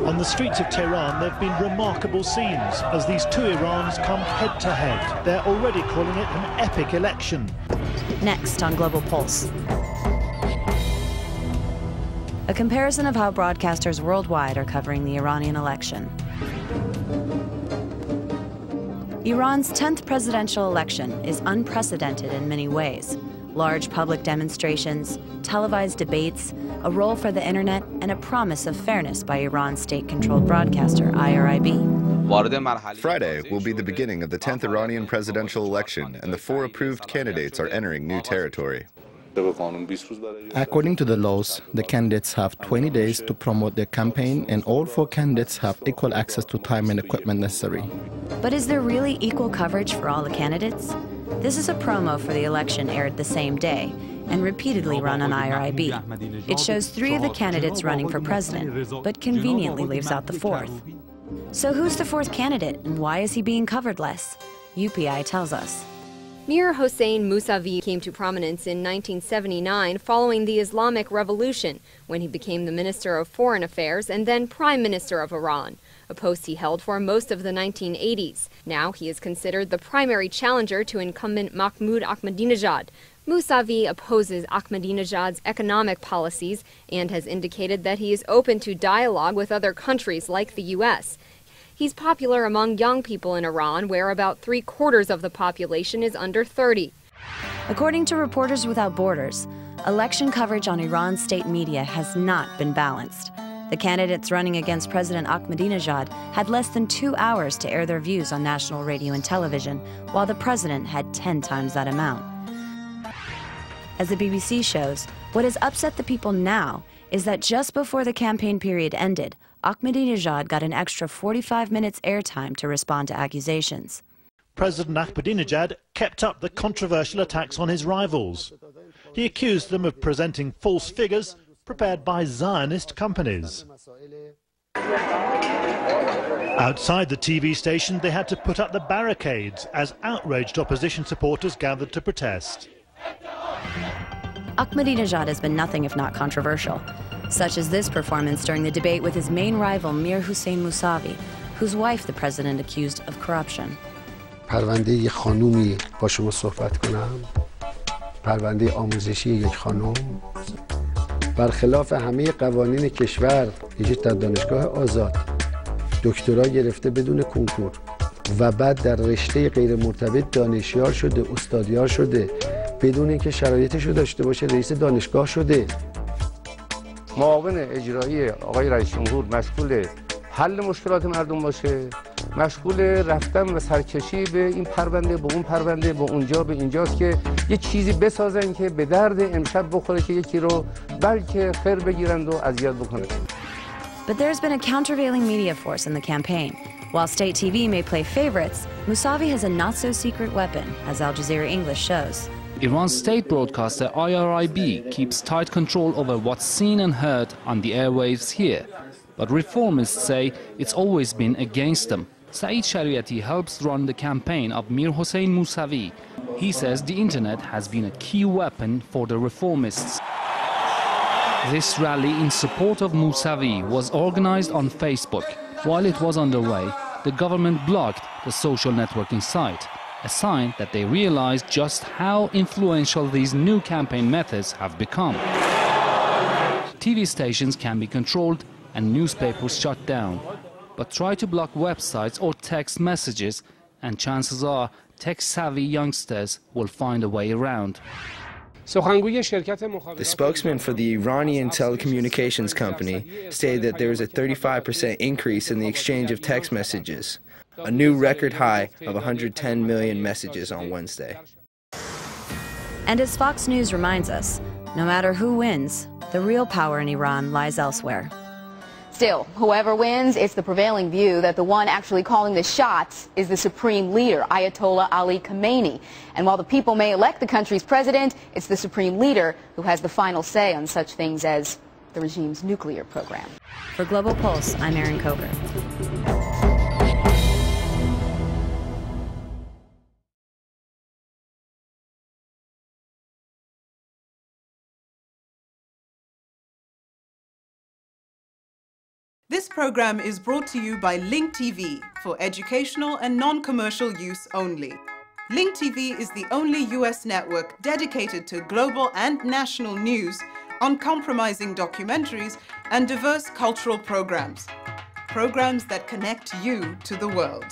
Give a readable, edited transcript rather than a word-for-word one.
On the streets of Tehran, there have been remarkable scenes as these two Irans come head to head. They're already calling it an epic election. Next on Global Pulse, a comparison of how broadcasters worldwide are covering the Iranian election. Iran's 10th presidential election is unprecedented in many ways. Large public demonstrations, televised debates, a role for the internet, and a promise of fairness by Iran's state-controlled broadcaster, IRIB. Friday will be the beginning of the 10th Iranian presidential election, and the 4 approved candidates are entering new territory. According to the laws, the candidates have 20 days to promote their campaign, and all 4 candidates have equal access to time and equipment necessary. But is there really equal coverage for all the candidates? This is a promo for the election aired the same day and repeatedly run on IRIB. It shows 3 of the candidates running for president, but conveniently leaves out the 4th. So who's the 4th candidate, and why is he being covered less? UPI tells us. Mir Hossein Mousavi came to prominence in 1979 following the Islamic Revolution, when he became the Minister of Foreign Affairs and then Prime Minister of Iran, a post he held for most of the 1980s. Now he is considered the primary challenger to incumbent Mahmoud Ahmadinejad. Mousavi opposes Ahmadinejad's economic policies and has indicated that he is open to dialogue with other countries like the U.S. He's popular among young people in Iran, where about 3/4 of the population is under 30. According to Reporters Without Borders, election coverage on Iran's state media has not been balanced. The candidates running against President Ahmadinejad had less than 2 hours to air their views on national radio and television, while the president had 10 times that amount. As the BBC shows, what has upset the people now is that just before the campaign period ended, Ahmadinejad got an extra 45 minutes airtime to respond to accusations. President Ahmadinejad kept up the controversial attacks on his rivals. He accused them of presenting false figures prepared by Zionist companies. Outside the TV station, they had to put up the barricades as outraged opposition supporters gathered to protest. Ahmadinejad has been nothing if not controversial, such as this performance during the debate with his main rival, Mir Hossein Mousavi, whose wife the president accused of corruption. پرونده یک خانومی با شما صحبت کنم. پرونده آموزشی یک خانم. برخلاف همه قوانین کشور، ایشون در دانشگاه آزاد دکترا گرفته بدون کنکور و بعد در رشته غیر مرتبط دانشیار شده، استادیار شده، بدون اینکه شرایطش رو داشته باشه رئیس دانشگاه شده. معاون اجرایی آقای رئیس جمهور مسئول حل مشکلات مردم باشه، مشغول رفتن و سرکشی به این پرونده به اون پرونده به اونجا به اینجاست که یه چیزی بسازن که به درد امشب بخوره که یکی رو بلکه خیر بگیرند و اذیت بکنه. But there's been a countervailing media force in the campaign. While state TV may play favorites, Mousavi has a not-so-secret weapon, as Al Jazeera English shows. Iran's state broadcaster IRIB keeps tight control over what's seen and heard on the airwaves here. But reformists say it's always been against them. Saeed Shariati helps run the campaign of Mir Hossein Mousavi. He says the internet has been a key weapon for the reformists. This rally in support of Mousavi was organized on Facebook. While it was underway, the government blocked the social networking site, a sign that they realized just how influential these new campaign methods have become. TV stations can be controlled and newspapers shut down. But try to block websites or text messages, and chances are tech-savvy youngsters will find a way around. The spokesman for the Iranian telecommunications company stated that there was a 35% increase in the exchange of text messages, a new record high of 110 million messages on Wednesday. And as Fox News reminds us, no matter who wins, the real power in Iran lies elsewhere. Still, whoever wins, it's the prevailing view that the one actually calling the shots is the supreme leader, Ayatollah Ali Khamenei. And while the people may elect the country's president, it's the supreme leader who has the final say on such things as the regime's nuclear program. For Global Pulse, I'm Erin Coburn. This program is brought to you by Link TV for educational and non-commercial use only. Link TV is the only US network dedicated to global and national news, uncompromising documentaries, and diverse cultural programs. Programs that connect you to the world.